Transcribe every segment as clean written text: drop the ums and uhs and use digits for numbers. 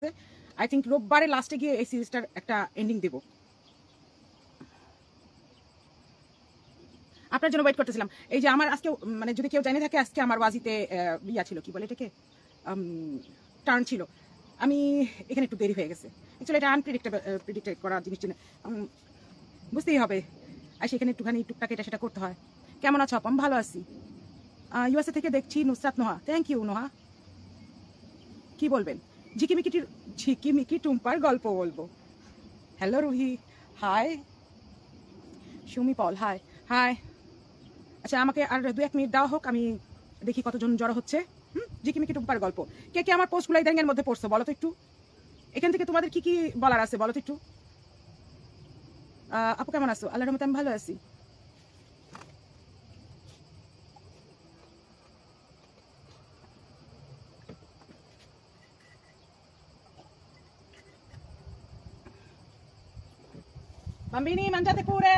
I think রোববারে লাস্টে গিয়ে এই সিরিজটার একটা এন্ডিং দেব। আপনার জন্য ওয়েট করতেছিলাম। এই যে আমার আজকে মানে যদি কেউ জানিয়ে থাকে আজকে আমার ওয়াজিতে ইয়া ছিল, কি বলে এটাকে, টার্ন ছিল। আমি এখানে একটু দেরি হয়ে গেছে। অ্যাকচুয়ালি এটা প্রিডিক্টেড করার জিনিস বুঝতেই হবে, আর সেখানে একটুখানি টুকটাক এটা সেটা করতে হয়। কেমন আছো আপু? আমি ভালো আছি। ইউএসএ থেকে দেখছি নুসরাত নোহা। Thank you Noha. কি বলবেন? ঝিকিমিকি টুম্পার গল্প বলবো। Hello Ruhi, hi. Sumi Pal, hi hi. আচ্ছা আমাকে আর 2-1 মিনিট দেওয়া হোক, আমি দেখি কতজন জড়ো হচ্ছে। ঝিকিমিকি টুম্পার গল্প। কে কে আমার পোস্টগুলো ইদানিং এর মধ্যে পড়ছো বলো তো একটু। এখান থেকে তোমাদের কি কি বলার আছে বলো তো একটু। আপু কেমন আছো? আল্লাহর রহমতে আমি ভালো আছি। Bambini, mangiate pure.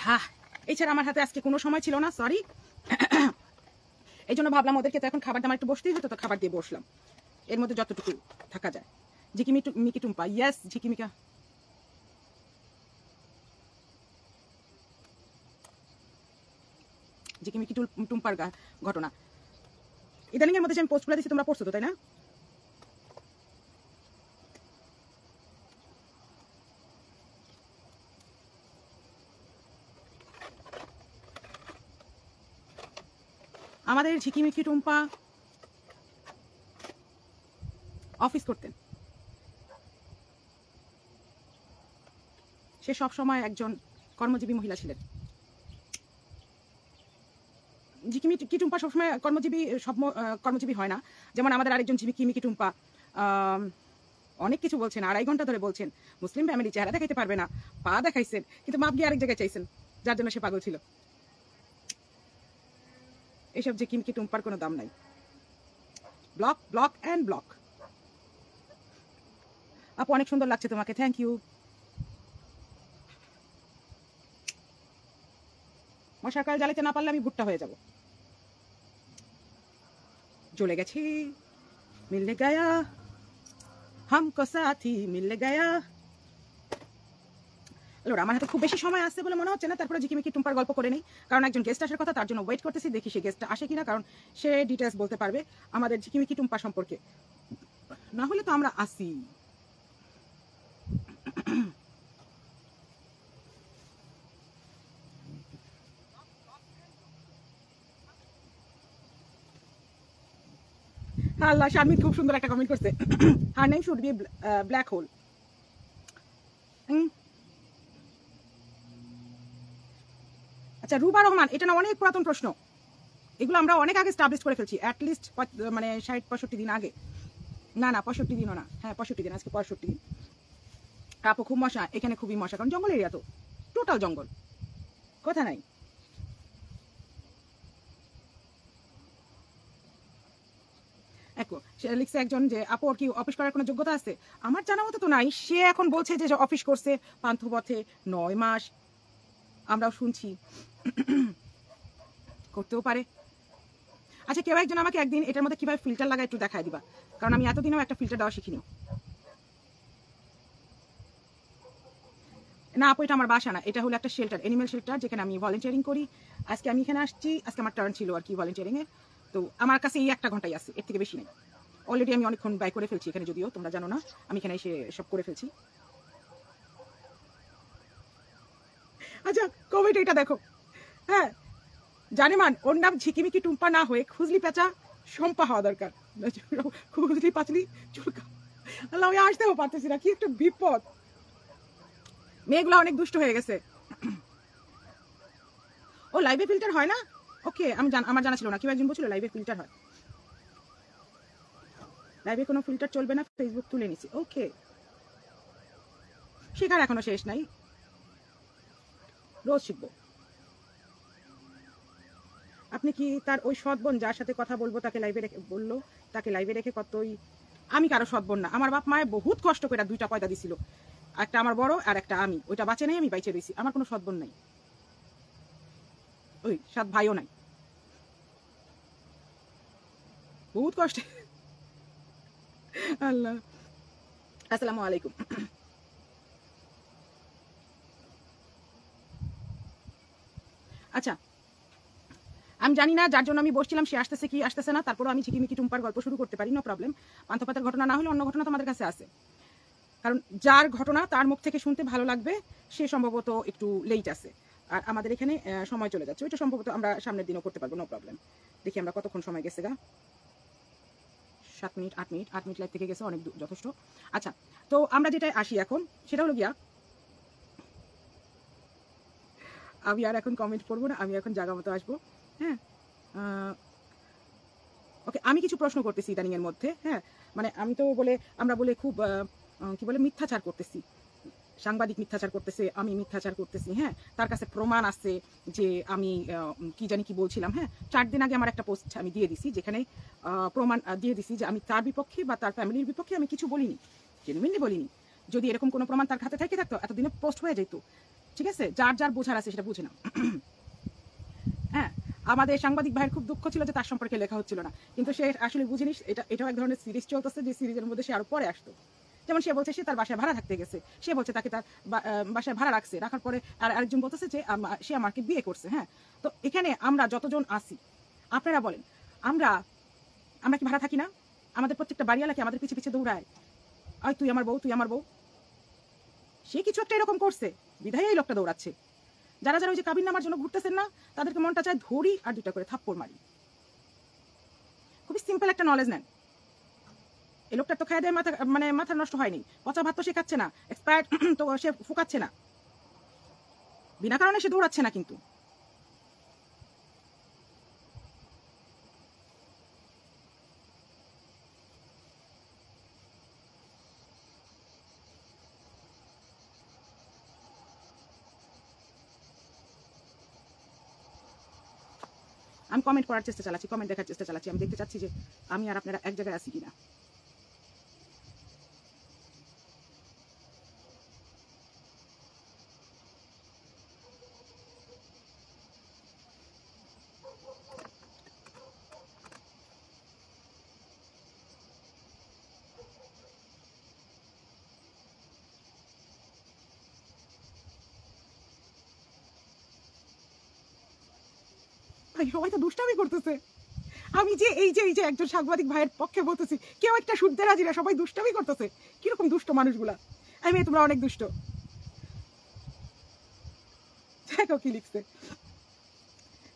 হ্যাঁ, এছাড়া আমার হাতে আজকে কোনো সময় ছিল না, সরি। এই জন্য ভাবলাম ওদেরকে তো এখন খাবার দাবার একটু বসতেই হতো, তো খাবার দিয়ে বসলাম এর মধ্যে যতটুকু থাকা যায়। ঝিকিমিকি টুম্পা, ইয়েস ঝিকিমিকা। ঝিকিমিকি টুম্পার ঘটনা ইদানিং এর মধ্যে যে আমি পোস্টগুলো দিচ্ছি তোমরা পড়ছো তো, তাই না? আমাদের ঝিকিমিকি টুম্পা অফিস করতেন। সে সব সময় একজন কর্মজীবী মহিলা ছিলেন। ঝিকিমিকি টুম্পা সবসময় কর্মজীবী হয় না। যেমন আমাদের আরেকজন ঝিকিমিকি টুম্পা অনেক কিছু বলছেন, 2.5 ঘন্টা ধরে বলছেন মুসলিম ফ্যামিলি, চেহারা দেখাইতে পারবে না, পা দেখাইছেন, কিন্তু মাপ গিয়ে আরেক জায়গায় চাইছেন, যার জন্য সে পাগল ছিল। এইসব ঝিকিমিকি টুম্পার কোনো দাম নাই। Block block and block. আপু অনেক সুন্দর লাগছে তোমাকে, থ্যাংক ইউ। মশার কয়েল জ্বালাতে না পারলে আমি ভুট্টা হয়ে যাব। জ্বলে গেছি, মিলনে গায়া হামকো সাথী মিলনে গায়া। আমার হাতে খুব বেশি সময় আসছে বলে মনে হচ্ছে না, তারপরে ঝিকিমিকি টুম্পার গল্প করে নেই, কারণ একজন গেস্ট আসার কথা, তার জন্য ওয়েট করতেছি, দেখি সে গেস্টটা আসে কিনা, কারণ সে ডিটেলস বলতে পারবে আমাদের ঝিকিমিকি টুম্পা সম্পর্কে। না হলে তো আমরা আসি। আল্লাহ, শারমিন খুব সুন্দর একটা কমেন্ট করছে, her name should be black hole. আচ্ছা রুবা রহমান, এটা না অনেক পুরাতন প্রশ্ন, এগুলো আমরা অনেক আগে স্টাবলিশ করে ফেলছি, অ্যাটলিস্ট মানে 60-65 দিন আগে। না 65 দিনও না, হ্যাঁ 65 দিন, আজকে 65 দিন। আপু খুব মশা, এখানে খুবই মশা, কারণ জঙ্গল এরিয়া তো, টোটাল জঙ্গল, কথা নাই। সে লিখছে একজন যে আপু ওর কি অফিস করার কোনো যোগ্যতা আছে? আমার জানা মতো তো নাই। সে এখন বলছে যে অফিস করছে পান্থপথে 9 মাস, আমরাও শুনছি, করতেও পারে। আচ্ছা কেউ একজন আমাকে একদিন এটার মধ্যে কিভাবে ফিল্টার লাগায় একটু দেখায় দিবা, কারণ আমি এতদিনও একটা ফিল্টার দেওয়া শিখিনি। না আপু এটা আমার বাসা না, এটা হলো একটা শেল্টার, অ্যানিমেল শেল্টার, যেখানে আমি ভলেন্টিয়ারিং করি। আজকে আমি এখানে আসছি, আজকে আমার টার্ন ছিল আর কি ভলেন্টিয়ারিং এর, তো আমার কাছে এই 1 ঘন্টাই আছে, এর থেকে বেশি নেই। অলরেডি আমি অনেকক্ষণ ব্যয় করে ফেলছি এখানে, যদিও তোমরা জানো না আমি এখানে এসে সব করে ফেলছি। আচ্ছা কমেন্ট এটা দেখো, হ্যাঁ জানেমান ওর নাম ঝিকিমিকি টুম্পা না হয়ে খুজলি পেঁচা শম্পা হওয়া দরকার। খুজলি পাচলি চুলকা, আল্লাহ আমি আসতেও পারতেছি না, কি একটা বিপদ। মেয়েগুলো অনেক দুষ্ট হয়ে গেছে। ও লাইভে ফিল্টার হয় না? ওকে, আমার জানা ছিল না, কেউ একজন বলছিল লাইভে ফিল্টার হয়। লাইভে কোনো ফিল্টার চলবে না, ফেসবুক তুলে নিছি। ওকে, শেখার এখনো শেষ নাই, রোজ শিখবো। আপনি কি তার ওই সৎ বোন যার সাথে কথা বলবো তাকে লাইভে রেখে বললো, তাকে লাইভে রেখে কতই? আমি কারো সৎ বোন না, আমার বাপ মায়ে বহুত কষ্ট করে 2টা পয়দা দিছিল, একটা আমার বড় আর একটা আমি, ওইটা বাঁচে নাই, আমি বাইচে রয়েছি, আমার কোনো সৎ বোন নাই। ওই 7 ভাইও নাই, বহুত কষ্টে। আল্লাহ। আসসালামু আলাইকুম। আচ্ছা, আমি জানি না যার জন্য আমি বসছিলাম সে আসতেছে কি আসতেছে না, তারপরও আমি ঝিকিমিকি টুম্পার গল্প শুরু করতে পারি, নো প্রবলেম। পান্থপাতের ঘটনা না হলে অন্য ঘটনা তোমাদের কাছে আছে, কারণ যার ঘটনা তার মুখ থেকে শুনতে ভালো লাগবে সে সম্ভবত একটু লেট আছে, আর আমাদের এখানে সময় চলে যাচ্ছে, ওইটা সম্ভবত আমরা সামনের দিনও করতে পারবো, নো প্রবলেম। দেখি আমরা কতক্ষণ সময় গেছে গা, 7 মিনিট 8 মিনিট, 8 মিনিট লাইভ থেকে গেছে, অনেক যথেষ্ট। আচ্ছা, তো আমরা যেটা আসি এখন সেটা হলো গিয়া, আমি আর এখন কমেন্ট করবো না, আমি এখন জায়গা মতো আসবো। হ্যাঁ, ওকে, আমি কিছু প্রশ্ন করতেছি ইদানিং এর মধ্যে। হ্যাঁ, মানে আমি তো বলে আমরা বলে খুব কি বলে মিথ্যাচার করতেছি, সাংবাদিক মিথ্যাচার করতেছে, আমি মিথ্যাচার করতেছি। হ্যাঁ, তার কাছে প্রমাণ আছে যে আমি কি জানি কি বলছিলাম। হ্যাঁ, 4 দিন আগে আমার একটা পোস্ট আমি দিয়ে দিছি, যেখানে প্রমাণ দিয়ে দিছি যে আমি তার বিপক্ষে বা তার ফ্যামিলির বিপক্ষে আমি কিছু বলিনি, জেনুইনলি বলিনি। যদি এরকম কোনো প্রমাণ তার হাতে থেকে থাকতো এতদিনে পোস্ট হয়ে যেত। ঠিক আছে, যার যার বোঝার আছে সেটা বুঝে নাও। হ্যাঁ, আমাদের সাংবাদিক ভাইয়ের খুব দুঃখ ছিল যে তার সম্পর্কে লেখা হচ্ছিল না, কিন্তু সে আসলে বুঝিনি এটাও এক ধরনের সিরিজ চলতেছে, যে সিরিজের মধ্যে সে আরো পরে আসতো। যেমন সে বলছে সে তার বাসায় ভাড়া থাকতে গেছে, সে বলছে তাকে তার বাসায় ভাড়া রাখছে, রাখার পরে আর আরেকজন বলতেছে যে সে আমাকে বিয়ে করছে। হ্যাঁ, তো এখানে আমরা যতজন আসি, আপনারা বলেন, আমরা আমরা কি ভাড়া থাকি না? আমাদের প্রত্যেকটা বাড়িওয়ালাকে আমাদের পিছে পিছে দৌড়ায়, তুই আমার বউ, তুই আমার বউ। সে কিছু একটা এরকম করছে বিধায় এই লোকটা দৌড়াচ্ছে। যারা যারা ওই যে কাবিন নামার জন্য ঘুরতেছেন না, তাদেরকে মনটা চায় ধরি আর 2টা করে থাপ্পড় মারি। খুবই সিম্পল একটা নলেজ নেন। এই লোকটার তো খায় দেয় মাথা, মানে মাথা নষ্ট হয়নি, পচা ভাত তো সে খাচ্ছে না, এক্সপায়ার্ড তো সে ফুকাচ্ছে না, বিনা কারণে সে দৌড়াচ্ছে না। কিন্তু আমি কমেন্ট করার চেষ্টা চালাচ্ছি, কমেন্ট দেখার চেষ্টা চালাচ্ছি, আমি দেখতে চাচ্ছি যে আমি আর আপনারা এক জায়গায় আছি কিনা। ভাই সবাই তো দুষ্টামি করতেছে, আমি যে এই যে একজন সাংবাদিক ভাইয়ের পক্ষে বলতেছি, কেউ একটা শুনতে রাজি না, সবাই দুষ্টামি করতেছে। কিরকম দুষ্ট মানুষগুলা! আমি তোমরা অনেক দুষ্ট। দেখো কি লিখছে,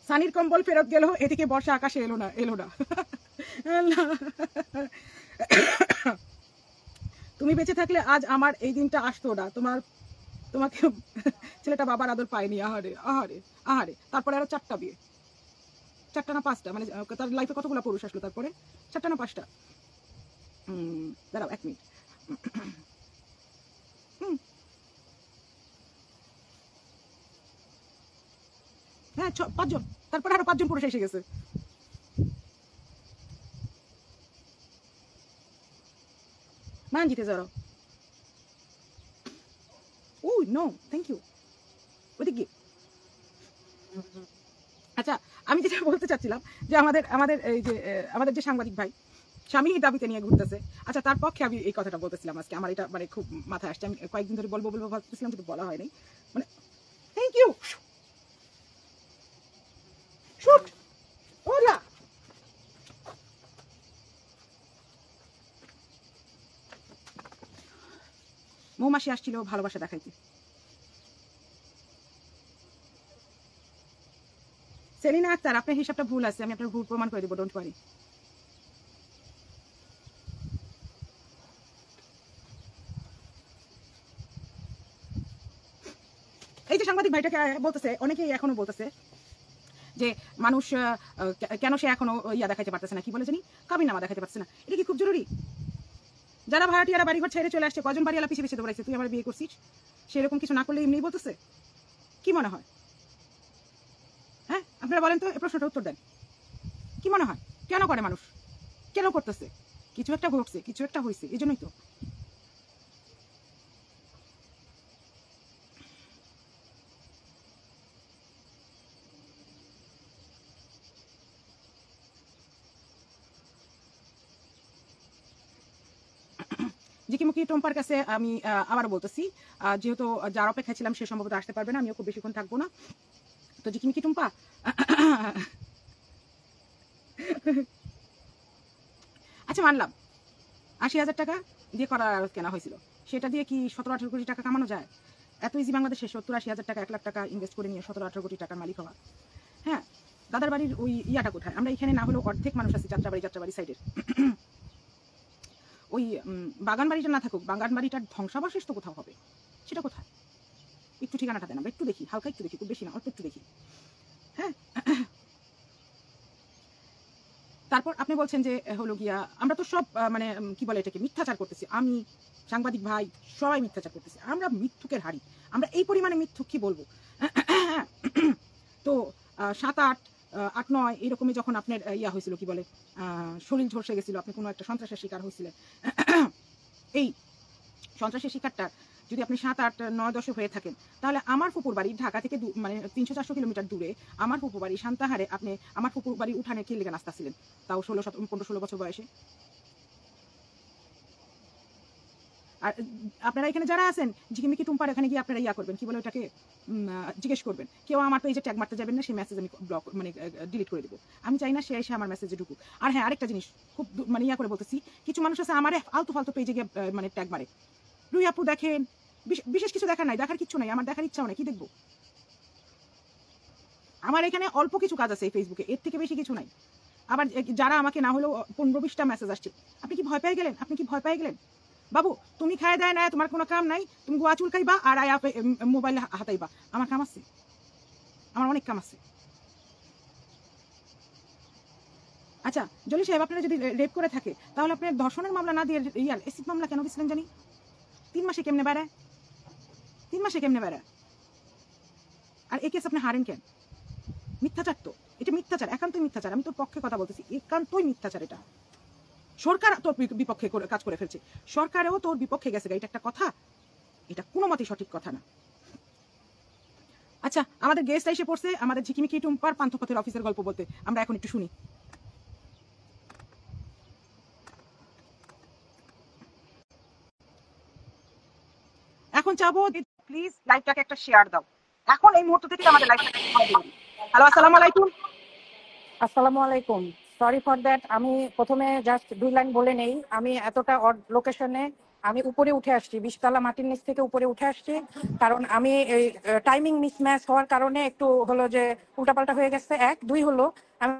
সানির কম্বল ফেরত গেল, এদিকে বর্ষা আকাশে এলো না। তুমি বেঁচে থাকলে আজ আমার এই দিনটা আসতো না, তোমাকে ছেলেটা বাবার আদর পায়নি। আহারে আহারে আহারে। তারপরে আরো 4টা বিয়ে, 4টা না 5টা, মানে তার লাইফে কতগুলো পুরুষ আসলো তারপরে? 4টা না 5টা? দাঁড়াও 1 মিনিট। হ্যাঁ, 5 জন, তারপরে আরো 5 জন পুরুষ এসে গেছে। মান জিতে যাও। ও নো, থ্যাংক ইউ। ওদিক গিয়ে, আচ্ছা, আমি যেটা বলতে চাচ্ছিলাম যে আমাদের এই যে আমাদের যে সাংবাদিক ভাই স্বামী দাবিতে নিয়ে ঘুরতেছে, আচ্ছা তার পক্ষে আমি এই কথাটা বলতেছিলাম আজকে। আমার এটা মানে খুব মাথায় আসছে, আমি কয়েকদিন ধরে বলবো ভাবতেছিলাম, কিন্তু বলা হয়নি। মানে থ্যাংক ইউ। শুট ওলা, মৌমাছি আসছিল ভালোবাসা দেখাইতে। সেলিনা আক্তার, আপনার হিসাবটা ভুল আছে, আমি আপনার ভুল প্রমাণ করে দেবো, ডোন্ট ওয়ারি। এই যে সাংবাদিক ভাইটাকে বলতেছে, অনেকেই এখনো বলতেছে যে মানুষ কেন সে এখনো ইয়া দেখাইতে পারতেছে না, কি বলে জানি, কাবিননামা দেখাইতে পারছে না। এটা কি খুব জরুরি? যারা ভাড়াটিয়ারা বাড়িঘর ছেড়ে চলে আসছে, কজন বাড়িওয়ালা পিছিয়ে পিছিয়ে দৌড়াইছে তুই আমার বিয়ে করছিস, সেরকম কিছু না করলে এমনি বলতেছে? কি মনে হয়? হ্যাঁ, আপনারা বলেন তো, এই প্রশ্নটা উত্তর দেন। কি মনে হয় কেন করে মানুষ, কেন করতেছে? কিছু একটা ঘটছে, কিছু একটা হয়েছে, এই জন্যই তো। জিকিমুকি টম্পার কাছে আমি আবারও বলতেছি, যেহেতু যার অপেক্ষা ছিলাম সে সম্ভবত আসতে পারবে না, আমিও খুব বেশিক্ষণ থাকবো না। তো জিকিমুকি টম্পা, আচ্ছা মানলাম ৮০,০০০ টাকা দিয়ে করা কেনা হয়েছিল, সেটা দিয়ে কি ১৭-১৮ কোটি টাকা কামানো যায়? এত ইজি বাংলাদেশে ৭০-৮০,০০০ টাকা ১ লাখ টাকা ইনভেস্ট করে নিয়ে ১৭-১৮ কোটি টাকার মালিক হওয়া। হ্যাঁ, দাদার বাড়ির ওই ইয়াটা কোথায়? আমরা এখানে না হলেও অর্ধেক মানুষ আছি যাত্রাবাড়ি সাইডের। ওই বাগান বাড়িটা না থাকুক, বাগান বাড়িটার ধ্বংসাবশেষ তো কোথাও হবে, সেটা কোথায়? একটু ঠিকানাটা দেন, আমরা একটু দেখি, হালকা একটু দেখি, খুব বেশি না, অল্প একটু দেখি। হ্যাঁ, তারপর আপনি বলছেন যে হলো গিয়া আমরা তো সব মানে কি বলে এটাকে মিথ্যাচার করতেছি, আমি সাংবাদিক ভাই সবাই মিথ্যাচার করতেছি, আমরা মিথ্যুকের হাড়ি, আমরা এই পরিমাণে মিথ্যুক কি বলবো। তো ৭-৮-৮-৯ এরকমই যখন আপনার ইয়া হয়েছিল কি বলে শরীর ঝলসে গেছিল, আপনি কোনো একটা সন্ত্রাসের শিকার হয়েছিলেন, এই সন্ত্রাসের শিকারটা যদি আপনি ৭-৮-৯-১০ হয়ে থাকেন, তাহলে আমার ফুপুর বাড়ি ঢাকা থেকে মানে ৩০০-৪০০ কিলোমিটার দূরে, আমার ফুপুর বাড়ি সান্তাহারে আপনি আমার ফুপুর বাড়ি উঠানে কে লেগে নাস্তা ছিলেন, তাও ১৫-১৬ বছর বয়সে। আর আপনারা এখানে যারা আছেন ঝিকিমিকি টুম্পার এখানে গিয়ে আপনারা ইয়া করবেন, কি বলে ওটাকে জিজ্ঞেস করবেন, কেউ আমার পেজে ট্যাগ মারতে যাবেন না, সেই মেসেজ আমি ব্লক মানে ডিলিট করে দেবো। আমি চাই না সে এসে আমার মেসেজে ঢুকুক। আর হ্যাঁ, আরেকটা জিনিস খুব মানে ইয়া করে বলতেছি, কিছু মানুষ আছে আমার আলতু ফালতু পেজে গিয়ে মানে ট্যাগ মারে, রুই আপু দেখেন, বিশেষ কিছু দেখার নাই, দেখার কিচ্ছু নাই, আমার দেখার ইচ্ছাও নাই, কি দেখবো? আমার এখানে অল্প কিছু কাজ আছে এই ফেসবুকে, এর থেকে বেশি কিছু নাই। আবার যারা আমাকে না হলেও ১৫-২০টা মেসেজ আসছে, আপনি কি ভয় পেয়ে গেলেন, আপনি কি ভয় পেয়ে গেলেন? বাবু তুমি খায় দেয় না, তোমার কোনো কাম নাই, তুমি গোয়া চুল খাইবা আর আয়া মোবাইল হাতাইবা। আমার কাম আছে, আমার অনেক কাম আছে। আচ্ছা জলি সাহেব, আপনারা যদি রেপ করে থাকে তাহলে আপনার ধর্ষণের মামলা না দিয়ে ইয়ার এসিড মামলা কেন দিচ্ছিলেন জানি? ৩ মাসে কেমনে বেড়ায়, ৩ মাসে কেমনে বেড়ায়? আর এই কেস আপনি হারেন কেন? মিথ্যাচার তো, এটা মিথ্যাচার, একান্তই মিথ্যাচার, আমি তোর পক্ষে কথা বলতেছি, একান্তই মিথ্যাচার। এটা সরকার তোর বিপক্ষে কাজ করে ফেলছে, সরকারেও তোর বিপক্ষে গেছে, এটা একটা কথা? এটা কোনো মতেই সঠিক কথা না। আচ্ছা আমাদের গেস্ট এসে পড়ছে, আমাদের ঝিকিমিকি টুম্পার পান্থপথের অফিসের গল্প বলতে, আমরা এখন একটু শুনি। এখন চাবো প্লিজ লাইভটাকে একটা শেয়ার দাও, এখন এই মুহূর্ত থেকে আমাদের লাইভটাকে শেয়ার দিন। হ্যালো, আসসালামু আলাইকুম। আসসালামু আলাইকুম, সরি ফর দ্যাট। আমি প্রথমে জাস্ট 2 লাইন বলে নেই। আমি এতটা অড লোকেশনে আমি উপরে উঠে আসছি, 20 তলা মাটির নিচ থেকে উপরে উঠে আসছি, কারণ আমি এই টাইমিং মিসম্যাচ হওয়ার কারণে একটু হলো যে উল্টাপাল্টা হয়ে গেছে। 1 2 হলো আমি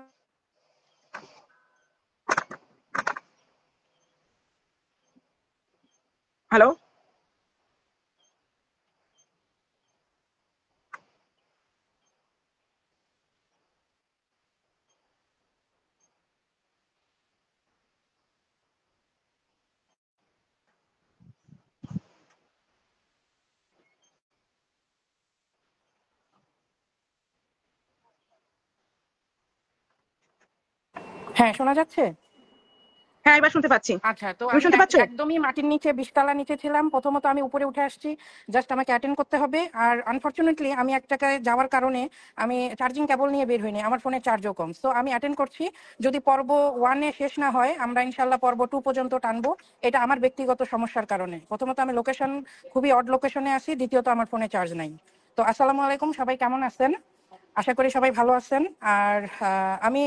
হ্যালো, হ্যাঁ, শোনা যাচ্ছে? হ্যাঁ এবার শুনতে পাচ্ছি, আচ্ছা, তো তুমি আমি শুনতে পাচ্ছ? একদমই মাটির নিচে 20 তলা নিচে ছিলাম। প্রথমত আমি উপরে উঠে আসছি, জাস্ট আমাকে অ্যাটেন্ড করতে হবে। আর আনফরচুনেটলি আমি এক জায়গায় যাওয়ার কারণে আমি চার্জিং কেবল নিয়ে বের হইনি, আমার ফোনে চার্জও কম। সো আমি অ্যাটেন্ড করছি, যদি পর্ব 1-এ শেষ না হয় আমরা ইনশাল্লাহ পর্ব 2 পর্যন্ত টানবো। এটা আমার ব্যক্তিগত সমস্যার কারণে। প্রথমত আমি লোকেশন খুবই অড লোকেশনে আছি, দ্বিতীয়ত আমার ফোনে চার্জ নাই। তো আসসালামু আলাইকুম, সবাই কেমন আছেন? আশা করি সবাই ভালো আছেন। আর আমি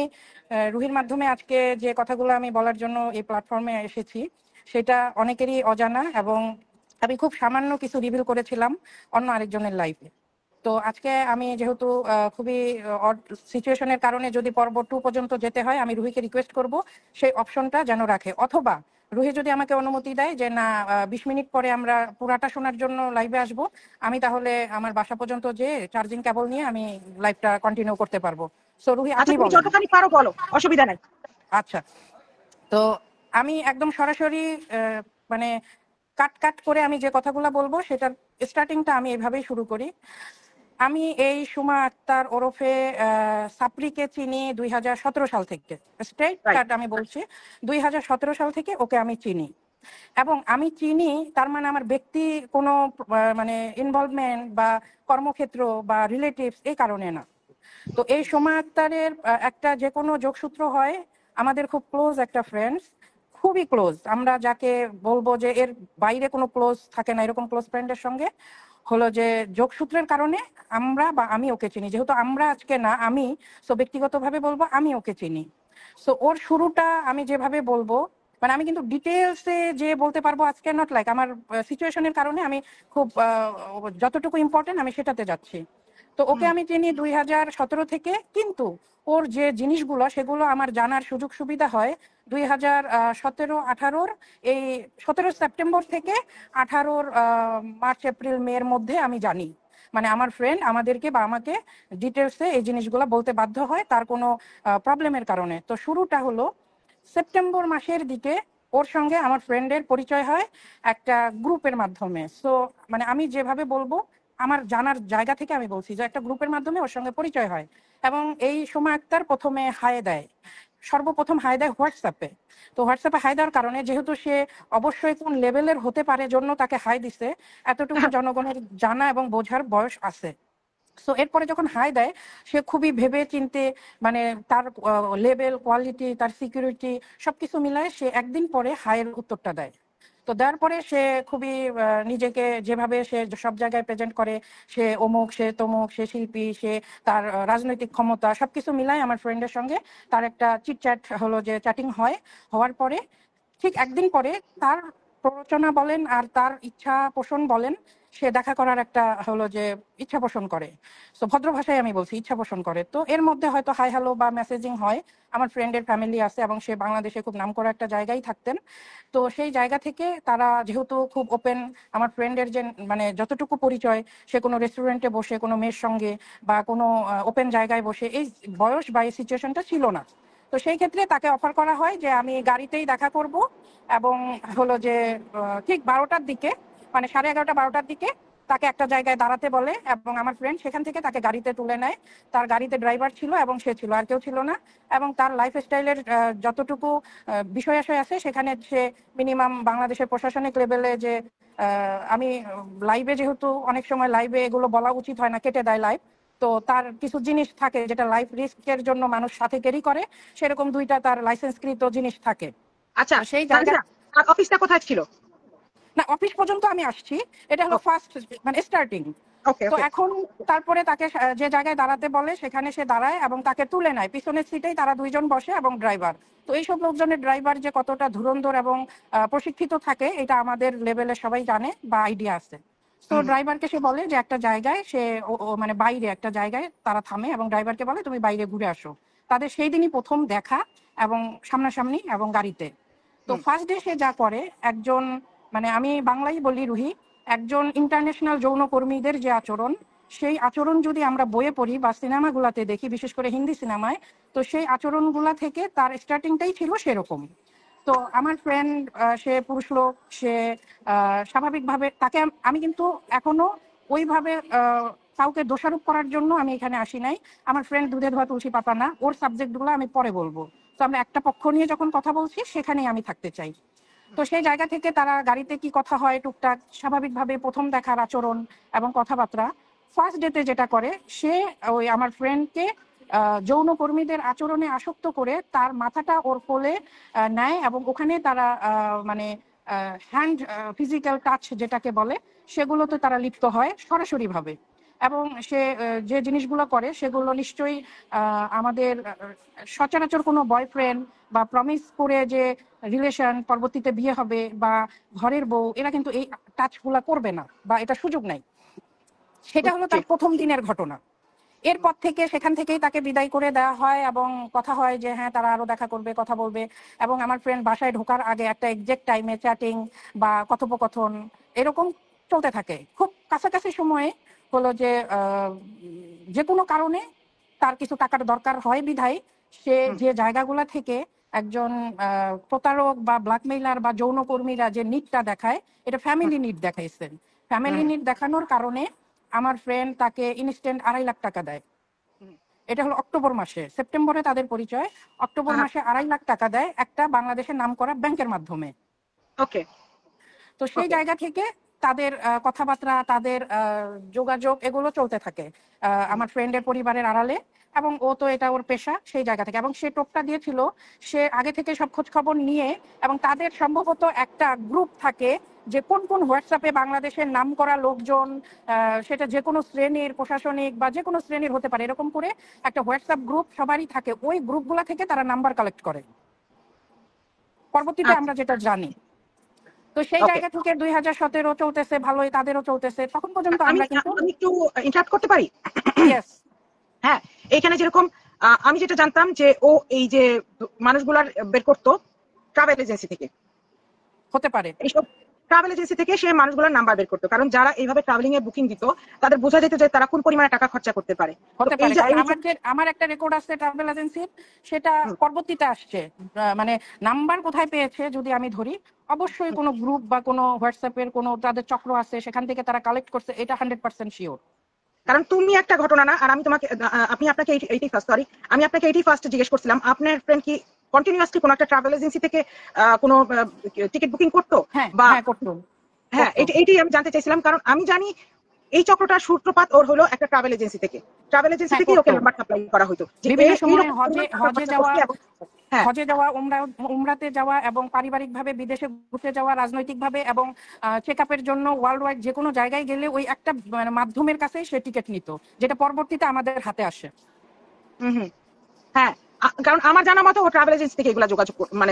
রুহির মাধ্যমে আজকে যে কথাগুলো আমি বলার জন্য এই প্ল্যাটফর্মে এসেছি সেটা অনেকেরই অজানা, এবং আমি খুব সামান্য কিছু রিভিল করেছিলাম অন্য আরেকজনের লাইফে। তো আজকে আমি যেহেতু খুবই অড সিচুয়েশনের কারণে যদি পর্ব 2 পর্যন্ত যেতে হয়, আমি রুহিকে রিকোয়েস্ট করব সেই অপশনটা যেন রাখে, অথবা রুহি যদি আমাকে অনুমতি দেয় যে না 20 মিনিট পরে আমরা পুরাটা শোনার জন্য লাইভে আসব, আমি তাহলে আমার বাসা পর্যন্ত যে চার্জিং কেবল নিয়ে আমি লাইভটা কন্টিনিউ করতে পারবো। সো রুহি, আচ্ছা আপনি তুমি বলেন। যতখানি পারো বলো, অসুবিধা নাই। আচ্ছা, তো আমি একদম সরাসরি মানে কাট কাট করে আমি যে কথাগুলো বলবো সেটার স্টার্টিংটা আমি এভাবেই শুরু করি। আমি এই সুমা আক্তার ওরফে সাপরিকে চিনি 2017 সাল থেকে, স্ট্রেট কাট আমি বলছি, 2017 সাল থেকে ওকে আমি চিনি। এবং আমি চিনি তার মানে আমার ব্যক্তি কোনো মানে ইনভলভমেন্ট বা কর্মক্ষেত্র বা রিলেটিভস এই কারণে না। তো এই সুমা আক্তারের একটা যে কোনো যোগসূত্র হয়, আমাদের খুব ক্লোজ একটা ফ্রেন্ডস, খুবই ক্লোজ, আমরা যাকে বলবো যে এর বাইরে কোনো ক্লোজ থাকে না, এরকম ক্লোজ ফ্রেন্ডের সঙ্গে হলো যে যোগসূত্রের কারণে আমরা বা আমি ওকে চিনি, যেহেতু আমরা আজকে না আমি, সো ব্যক্তিগতভাবে বলবো আমি ওকে চিনি। সো ওর শুরুটা আমি যেভাবে বলবো, মানে আমি কিন্তু ডিটেলসে যে বলতে পারবো আজকে, নট লাইক আমার সিচুয়েশনের কারণে আমি খুব যতটুকু ইম্পর্টেন্ট আমি সেটাতে যাচ্ছি। তো ওকে আমি চিনি 2017 থেকে, কিন্তু ওর যে জিনিসগুলো সেগুলো আমার জানার সুযোগ সুবিধা হয় 2017-18 এই 17 সেপ্টেম্বর থেকে 18 মার্চ এপ্রিল মের মধ্যে আমি জানি। মানে আমার ফ্রেন্ড আমাদেরকে বা আমাকে ডিটেলসে এই জিনিসগুলো বলতে বাধ্য হয় তার কোনো প্রবলেমের কারণে। তো শুরুটা হলো সেপ্টেম্বর মাসের দিকে ওর সঙ্গে আমার ফ্রেন্ডের পরিচয় হয় একটা গ্রুপের মাধ্যমে। সো মানে আমি যেভাবে বলবো আমার জানার জায়গা থেকে আমি বলছি যে একটা গ্রুপের মাধ্যমে ওর সঙ্গে পরিচয় হয়, এবং এই সময় আক্তার প্রথমে হায় দেয়, সর্বপ্রথম হায় দেয় হোয়াটসঅ্যাপে। তো হোয়াটসঅ্যাপে হায় দেওয়ার কারণে যেহেতু সে অবশ্যই কোন লেভেলের হতে পারে জন্য তাকে হায় দিছে, এতটুকু জনগণের জানা এবং বোঝার বয়স আছে। সো এরপরে যখন হাই দেয় সে খুবই ভেবে চিনতে, মানে তার লেভেল, কোয়ালিটি, তার সিকিউরিটি সবকিছু মিলায় সে একদিন পরে হাইয়ের উত্তরটা দেয়। তো দেওয়ার পরে সে খুবই নিজেকে যেভাবে সে সব জায়গায় প্রেজেন্ট করে, সে অমুক, সে তমুক, সে শিল্পী, সে তার রাজনৈতিক ক্ষমতা সবকিছু মিলায় আমার ফ্রেন্ডের সঙ্গে তার একটা চিটচ্যাট হলো, যে চ্যাটিং হয়। হওয়ার পরে ঠিক একদিন পরে তার প্ররোচনা বলেন আর তার ইচ্ছা পোষণ বলেন, সে দেখা করার একটা হলো যে ইচ্ছা পোষণ করে। তো ভদ্র ভাষায় আমি বলছি ইচ্ছা পোষণ করে। তো এর মধ্যে হয়তো হাই হ্যালো বা মেসেজিং হয়। আমার ফ্রেন্ডের ফ্যামিলি আছে এবং সে বাংলাদেশে খুব নামকরা একটা জায়গায় থাকতেন। তো সেই জায়গা থেকে তারা যেহেতু খুব ওপেন, আমার ফ্রেন্ডের যে মানে যতটুকু পরিচয়, সে কোনো রেস্টুরেন্টে বসে কোনো মেয়ের সঙ্গে বা কোনো ওপেন জায়গায় বসে এই বয়স বা এই সিচুয়েশনটা ছিল না। তো সেই ক্ষেত্রে তাকে অফার করা হয় যে আমি গাড়িতেই দেখা করব, এবং হলো যে ঠিক 12টার দিকে, মানে 11:30-12টার দিকে তাকে একটা জায়গায় দাঁড়াতে বলে, এবং আমার ফ্রেন্ড সেখান থেকে তাকে গাড়িতে তুলে নেয়। তার গাড়িতে ড্রাইভার ছিল এবং সে ছিল, আর কেউ ছিল না। এবং তার লাইফ স্টাইলের যতটুকু বিষয় আশয় আছে সেখানে সে মিনিমাম বাংলাদেশের প্রশাসনিক লেভেলে যে আমি লাইভে, যেহেতু অনেক সময় লাইভে এগুলো বলা উচিত হয় না, কেটে দেয় লাইভ, তো তার কিছু জিনিস থাকে যেটা লাইফ রিস্কের জন্য মানুষ সাথে ক্যারি করে, সেরকম 2টা তার লাইসেন্সকৃত জিনিস থাকে। আচ্ছা, তো সেই জায়গা, তানিশা, আর অফিসটা কোথায় ছিল? না অফিস পর্যন্ত আমি আসছি, এটা হলো ফার্স্ট মানে স্টার্টিং। ওকে, তো ওকে। এখন তারপরে তাকে যে জায়গায় দাঁড়াতে বলে সেখানে সে দাঁড়ায় এবং তাকে তুলে নেয়, পিছনের সিটেই তারা 2জন বসে এবং ড্রাইভার। তো এইসব লোকজনের ড্রাইভার যে কতটা ধুরন্ধর এবং প্রশিক্ষিত থাকে এটা আমাদের লেভেলে সবাই জানে বা আইডিয়া আছে। তো ড্রাইভারকে সে বলে যে একটা জায়গায় সে মানে বাইরে একটা জায়গায় তারা থামে এবং ড্রাইভারকে বলে তুমি বাইরে ঘুরে আসো। তাদের সেই দিনই প্রথম দেখা, এবং সামনাসামনি এবং গাড়িতে। তো ফার্স্ট ডে সে যা করে, একজন মানে আমি বাংলাই বলি রুহি, একজন ইন্টারন্যাশনাল যৌনকর্মীদের যে আচরণ, সেই আচরণ যদি আমরা বইয়ে পড়ি বা সিনেমাগুলাতে দেখি, বিশেষ করে হিন্দি সিনেমায়, তো সেই আচরণগুলা থেকে তার স্টার্টিংটাই ছিল সেরকম। তো আমার ফ্রেন্ড সে পুরুষ লোক, সে স্বাভাবিকভাবে তাকে আমি কিন্তু এখনো ওইভাবে কাউকে দোষারোপ করার জন্য আমি এখানে আসি নাই। আমার ফ্রেন্ড দুধে ধোয়া তুলসী পাতা না, ওর সাবজেক্টগুলো আমি পরে বলবো। তো আমরা একটা পক্ষ নিয়ে যখন কথা বলছি সেখানেই আমি থাকতে চাই। তো সেই জায়গা থেকে তারা গাড়িতে কি কথা হয় টুকটাক স্বাভাবিকভাবে প্রথম দেখার আচরণ এবং কথাবার্তা। ফার্স্ট ডেতে যেটা করে, সে ওই আমার ফ্রেন্ডকে যৌনকর্মীদের আচরণে আসক্ত করে তার মাথাটা ওর কোলে নেয়, এবং ওখানে তারা মানে হ্যান্ড ফিজিক্যাল টাচ যেটাকে বলে সেগুলোতে তারা লিপ্ত হয় সরাসরিভাবে। এবং সে যে জিনিসগুলো করে সেগুলো নিশ্চয়ই আমাদের সচরাচর কোনো বয়ফ্রেন্ড বা প্রমিস করে যে রিলেশন পরবর্তীতে বিয়ে হবে বা ঘরের বউ, এরা কিন্তু এই টাচগুলা করবে না বা এটা সুযোগ নাই। সেটা হলো ওকে। তার প্রথম দিনের ঘটনা। এরপর থেকে সেখান থেকেই তাকে বিদায় করে দেওয়া হয় এবং কথা হয় যে হ্যাঁ তারা আরো দেখা করবে, কথা বলবে। এবং আমার ফ্রেন্ড বাসায় ঢোকার আগে একটা এক্সাক্ট টাইমে চ্যাটিং বা কথোপকথন এরকম চলতে থাকে। খুব কাছাকাছি সময়ে হলো যে যে কোনো কারণে তার কিছু টাকার দরকার হয় বিধায় সে যে জায়গাগুলা থেকে একজন প্রতারক বা ব্ল্যাকমেইলার বা যৌনকর্মীরা যে নিডটা দেখায়, এটা ফ্যামিলি নিড দেখাইছেন। ফ্যামিলি নিড দেখানোর কারণে আমার ফ্রেন্ড তাকে ইনস্ট্যান্ট 2.5 লাখ টাকা দেয়। এটা হলো অক্টোবর মাসে, সেপ্টেম্বরে তাদের পরিচয়, অক্টোবর মাসে 2.5 লাখ টাকা দেয় একটা বাংলাদেশের নামকরা ব্যাংকের মাধ্যমে। ওকে, তো সেই ওকে। জায়গা থেকে তাদের কথাবার্তা, তাদের যোগাযোগ এগুলো চলতে থাকে আমার ফ্রেন্ডের পরিবারের আড়ালে। এবং ও তো এটা ওর পেশা, সেই জায়গা থেকে। এবং সে টোপটা দিয়েছিল সে আগে থেকে সব খোঁজ খবর নিয়ে, এবং তাদের সম্ভবত একটা গ্রুপ থাকে যে কোন কোন হোয়াটসঅ্যাপে বাংলাদেশের নামকরা লোকজন, সেটা যে কোনো শ্রেণীর, প্রশাসনিক বা যে কোনো শ্রেণীর হতে পারে, এরকম করে একটা হোয়াটসঅ্যাপ গ্রুপ সবারই থাকে। ওই গ্রুপগুলা থেকে তারা নাম্বার কালেক্ট করে পরবর্তীতে, আমরা যেটা জানি। তো সেই ওকে, জায়গা থেকে 2017 চলতেছে ভালোই, তাদেরও চলতেছে, তখন পর্যন্ত আমি আমরা কিন্তু। আমি একটু ইন্টারাপ্ট করতে পারি? ইয়েস। হ্যাঁ, এইখানে যেরকম আমি যেটা জানতাম যে ও এই যে মানুষগুলার বের করতো ট্রাভেল এজেন্সি থেকে, হতে পারে। এইসব ট্রাভেল এজেন্সি থেকে সে মানুষগুলোর নাম্বার বের করতো, কারণ যারা এইভাবে ট্রাভেলিং এর বুকিং দিত তাদের বোঝা যেত যে তারা কোন পরিমাণে টাকা খরচা করতে পারে। তো হতে এই পারে, যে কারণ আমার একটা রেকর্ড আছে ট্রাভেল এজেন্সির, সেটা পরবর্তীতে আসছে। মানে নাম্বার কোথায় পেয়েছে যদি আমি ধরি, অবশ্যই কোনো গ্রুপ বা কোনো হোয়াটসঅ্যাপের কোনো তাদের চক্র আছে, সেখান থেকে তারা কালেক্ট করছে, এটা 100% শিওর। কারণ তুমি একটা ঘটনা না, আর আমি তোমাকে আপনি আপনাকে এইটি ফার্স্ট, সরি, আমি আপনাকে এইটি ফার্স্ট জিজ্ঞেস করছিলাম আপনার ফ্রেন্ড কি কন্টিনিউয়াসলি কোনো একটা ট্রাভেল এজেন্সি থেকে কোনো টিকিট বুকিং করতো হ্যাঁ বা? হ্যাঁ, করতো। হ্যাঁ, এইটাই আমি জানতে চাইছিলাম, কারণ আমি জানি এই চক্রটার সূত্রপাত ওর হলো একটা ট্রাভেল এজেন্সি থেকে। ট্রাভেল এজেন্সি হ্যাঁ, থেকেই ওকে করতো। নাম্বার সাপ্লাই করা হতো যে বিভিন্ন সময় এইরকম হজে টাকা হজে খরচা যাওয়া, করছে এবং হ্যাঁ হজে যাওয়া, উমরাতে যাওয়া, এবং পারিবারিকভাবে বিদেশে ঘুরতে যাওয়া, রাজনৈতিকভাবে, এবং চেক আপের জন্য ওয়ার্ল্ড ওয়াইড যে কোনো জায়গায় গেলে ওই একটা মানে মাধ্যমের কাছেই সে টিকিট নিত, যেটা পরবর্তীতে আমাদের হাতে আসে। হুম হুম হ্যাঁ, কারণ আমার জানা মতো ও ট্রাভেল এজেন্সি থেকে এগুলা যোগাযোগ মানে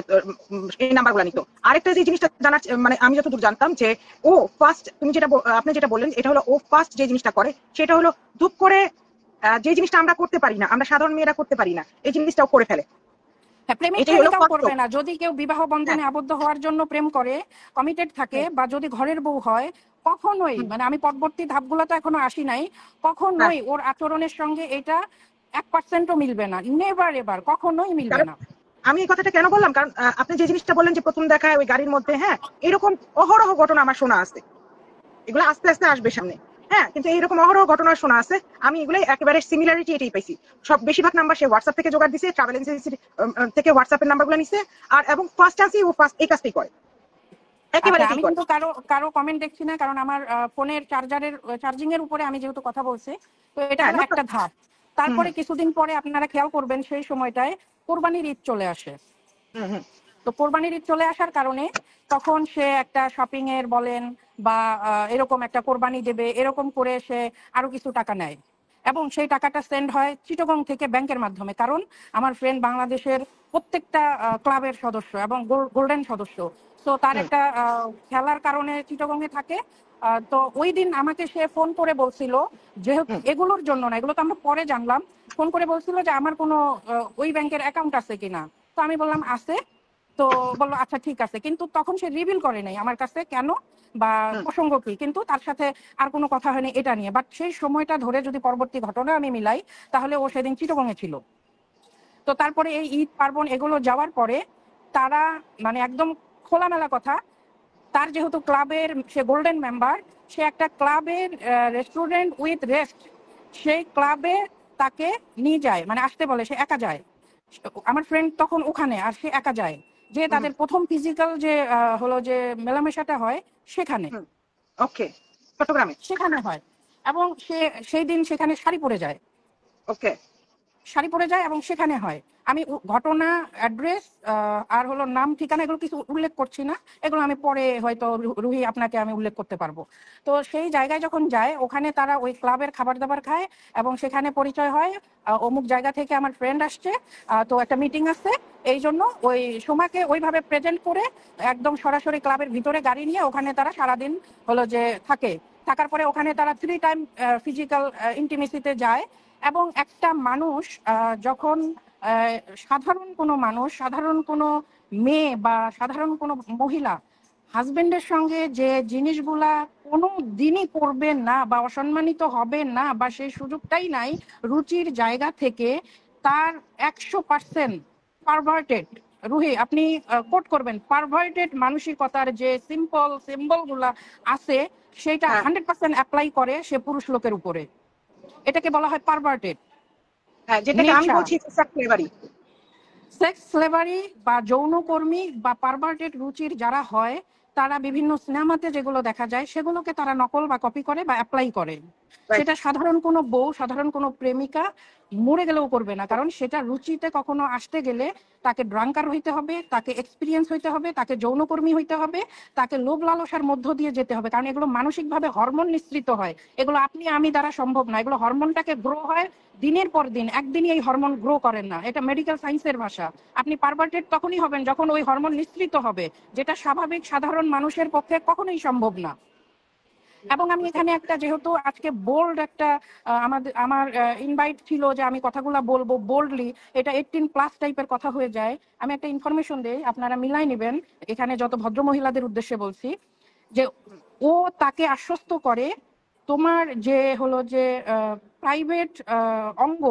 এই নাম্বারগুলো নিত। আরেকটা যে জিনিসটা জানার মানে আমি যতদূর জানতাম যে ও ফার্স্ট, তুমি যেটা আপনি যেটা বললেন এটা হলো ও ফার্স্ট যে জিনিসটা করে সেটা হলো ধূপ করে যে জিনিসটা আমরা করতে পারি না, আমরা সাধারণ মেয়েরা করতে পারি না, এই জিনিসটাও করে ফেলে। হ্যাঁ, প্রেমিক এটাই হলো প্রেমিকাও ফার্স্ট। করবে না। যদি কেউ বিবাহ হ্যাঁ বন্ধনে আবদ্ধ হওয়ার জন্য প্রেম করে, কমিটেড থাকে, হ্যাঁ বা যদি ঘরের বউ হয়, কখনোই, হুম, মানে আমি পরবর্তী ধাপগুলো তো এখনো আসি নাই, হ্যাঁ। কখনোই ওর আচরণের সঙ্গে এটা 1%ও মিলবে না। নেভার এবার, কখনোই মিলবে কারণ না। আমি এই কথাটা কেন বললাম, কারণ আপনি যে জিনিসটা বললেন যে প্রথম দেখায় ওই গাড়ির মধ্যে, হ্যাঁ, এরকম অহরহ ঘটনা আমার শোনা আছে। এগুলো আস্তে আস্তে আসবে সামনে। হ্যাঁ, কিন্তু এইরকম অহরহ ঘটনা শোনা আছে। আমি এগুলাই একেবারে সিমিলারিটি এটাই পাইছি। সব বেশিরভাগ নাম্বার সে হোয়াটসঅ্যাপ থেকে জোগাড় দিছে, ট্রাভেল এজেন্সির থেকে হোয়াটসঅ্যাপের নাম্বারগুলো নিছে, আর এবং ফার্স্ট চান্সই ও ফার্স্ট এই কাজটাই করে, একেবারে আচ্ছা, এটাই আমি করে। কিন্তু কারো কারো কমেন্ট দেখছি না, কারণ আমার ফোনের চার্জিং এর উপরে আমি যেহেতু কথা বলছি। তো এটা হ্যাঁ, হলো নো একটা ধাপ। হুম তারপরে কিছুদিন পরে আপনারা খেয়াল করবেন, সেই সময়টায় কোরবানির ঈদ চলে আসে। হুম হুম তো কোরবানির ঈদ চলে আসার কারণে তখন সে একটা শপিং এর বলেন বা এরকম একটা কোরবানি দেবে, এরকম করে সে আরো কিছু টাকা নেয়, এবং সেই টাকাটা সেন্ড হয় চিটাগং থেকে ব্যাংকের মাধ্যমে। কারণ আমার ফ্রেন্ড বাংলাদেশের প্রত্যেকটা ক্লাবের সদস্য এবং গোল্ডেন সদস্য। তো তার হুম একটা খেলার কারণে চিটাগং এ থাকে। তো ওই দিন আমাকে সে ফোন করে বলছিল, যেহেতু হুম এগুলোর জন্য না, এগুলো তো আমরা পরে জানলাম, ফোন করে বলছিল যে আমার কোনো ওই ব্যাংকের অ্যাকাউন্ট আছে কিনা। তো আমি বললাম আছে। তো বললো আচ্ছা ঠিক আছে, কিন্তু তখন সে রিভিল করে নাই আমার কাছে কেন বা হুম প্রসঙ্গ কি, কিন্তু তার সাথে আর কোনো কথা হয়নি এটা নিয়ে। বাট সেই সময়টা ধরে যদি পরবর্তী ঘটনা আমি মিলাই, তাহলে ও সেদিন চিটাগংয়ে ছিল। তো তারপরে এই ঈদ পার্বণ এগুলো যাওয়ার পরে তারা, মানে একদম খোলামেলা কথা, তার যেহেতু ক্লাবের সে গোল্ডেন মেম্বার, সে একটা ক্লাবের রেস্টুরেন্ট উইথ রেস্ট, সেই ক্লাবে তাকে নিয়ে যায়, মানে আসতে বলে, সে একা যায়। আমার ফ্রেন্ড তখন ওখানে, আর সে একা যায়, যে হুম তাদের প্রথম ফিজিক্যাল যে হলো যে মেলামেশাটা হয় সেখানে হুম ওকে, চট্টগ্রামে। সেখানে হয়। এবং সে সেই দিন সেখানে শাড়ি পরে যায়, ওকে। শাড়ি পরে যায় এবং সেখানে হয়। আমি ঘটনা, অ্যাড্রেস আর হলো নাম ঠিকানা এগুলো কিছু উল্লেখ করছি না, এগুলো আমি পরে হয়তো রুহি আপনাকে আমি উল্লেখ করতে পারবো। তো সেই জায়গায় যখন যায়, ওখানে তারা ওই ক্লাবের খাবার দাবার খায়, এবং সেখানে পরিচয় হয় অমুক জায়গা থেকে আমার ফ্রেন্ড আসছে, তো একটা মিটিং আছে, এই জন্য ওই সোমাকে ওইভাবে প্রেজেন্ট করে একদম সরাসরি ক্লাবের ভিতরে গাড়ি নিয়ে ওখানে তারা সারাদিন হলো যে থাকে। থাকার পরে ওখানে তারা 3 টাইম ফিজিক্যাল ইন্টিমেসিতে যায়। এবং একটা মানুষ যখন আহ, সাধারণ কোনো মানুষ, সাধারণ কোনো মেয়ে বা সাধারণ কোনো মহিলা হাজবেন্ডের সঙ্গে যে জিনিসগুলা কোনো দিনই করবে না বা অসম্মানিত হবে না বা সেই সুযোগটাই নাই, রুচির জায়গা থেকে তার 100% পারভার্টেড, রুহি আপনি কোট করবেন, পারভার্টেড মানসিকতার যে সিম্বল গুলা আছে, সেটা হ্যাঁ 100% অ্যাপ্লাই করে সে পুরুষ লোকের উপরে। এটাকে বলা হয় পারভার্টেড হ্যাঁ, যেটাকে আমি নেচার। বলছি ফ্লেভারি। সেক্স স্লেভারি বা যৌনকর্মী বা পারভার্টেড রুচির যারা হয়, তারা বিভিন্ন সিনেমাতে যেগুলো দেখা যায় সেগুলোকে তারা নকল বা কপি করে বা অ্যাপ্লাই করে। রাইট। সেটা সাধারণ কোনো বউ, সাধারণ কোনো প্রেমিকা, মরে গেলেও করবে না, কারণ সেটা রুচিতে কখনো আসতে গেলে তাকে ড্রাঙ্কার হইতে হবে, তাকে এক্সপিরিয়েন্স হইতে হবে, তাকে যৌনকর্মী হইতে হবে, তাকে লোভ লালসার মধ্য দিয়ে যেতে হবে, কারণ এগুলো মানসিকভাবে হরমোন নিঃসৃত হয়। এগুলো আপনি আমি দ্বারা সম্ভব না, এগুলো হরমোনটাকে গ্রো হয় দিনের পর দিন, একদিনই এই হরমোন গ্রো করেন না, এটা মেডিকেল সায়েন্সের ভাষা। আপনি পারভার্টেড তখনই হবেন যখন ওই হরমোন নিঃসৃত হবে, যেটা স্বাভাবিক সাধারণ মানুষের পক্ষে কখনোই সম্ভব না। এবং আমি এখানে একটা, যেহেতু আজকে বোল্ড একটা আমার ইনভাইট ছিল যে আমি কথাগুলো বলবো বোল্ডলি, এটা 18+ টাইপের কথা হয়ে যায়। আমি একটা ইনফরমেশন দেই, আপনারা মিলাই নেবেন, এখানে যত ভদ্র মহিলাদের উদ্দেশ্যে বলছি, যে ও তাকে আশ্বস্ত করে তোমার যে হলো যে প্রাইভেট অঙ্গ,